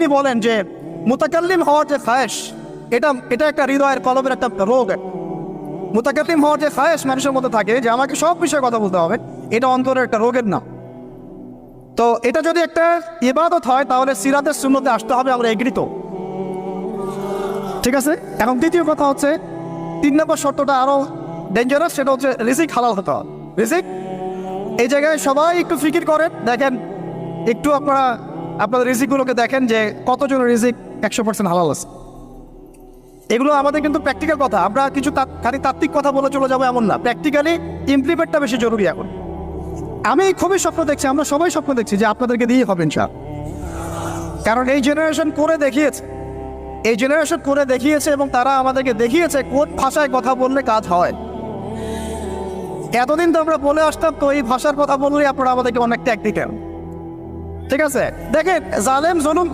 তিনি বলেন যে মুতাকাল্লিম হওয়ার যে খায়েশ, এটা একটা হৃদয়ের কলবের একটা রোগ। মুতাকাল্লিম হওয়ার যে খায়েশ মানুষের মধ্যে থাকে যে আমাকে সব বিষয়ে কথা বলতে হবে, এটা অন্তরের একটা রোগের নাম। তো এটা যদি একটা ইবাদত হয় তাহলে সিরাতের সুন্নতে আসতে হবে, আমরা এগ্রিত। ঠিক আছে। এখন দ্বিতীয় কথা হচ্ছে 3 নম্বর শর্তটা আরো ডেঞ্জারাস, সেটা হচ্ছে রিজিক হালাল হতে হবে। রিজিক, এই জায়গায় সবাই একটু ফিকির করেন, দেখেন একটু আপনারা আপনাদের রিজিকগুলোকে দেখেন যে কতজনের রিজিক 100% হালাল আছে। এগুলো আমাদের কিন্তু প্র্যাকটিক্যাল কথা, আমরা কিছু খালি তাত্ত্বিক কথা বলে চলে যাবো এমন না, প্র্যাকটিক্যালি ইমপ্লিমেন্টটা বেশি জরুরি এখন। আমি খুবই স্বপ্ন দেখছি, আমরা সবাই স্বপ্ন দেখছি যে আপনাদেরকে দিয়ে হবে ইনশাআল্লাহ। কারণ এই জেনারেশন করে দেখিয়েছে, এবং তারা আমাদেরকে দেখিয়েছে কোন ভাষায় কথা বললে কাজ হয়। এতদিন তো আমরা বলে আসতাম, তো এই ভাষার কথা বললেই আপনারা আমাদেরকে অনেক ট্যাগ দিতেন। ঠিক আছে, দেখেন জালেম জুলুম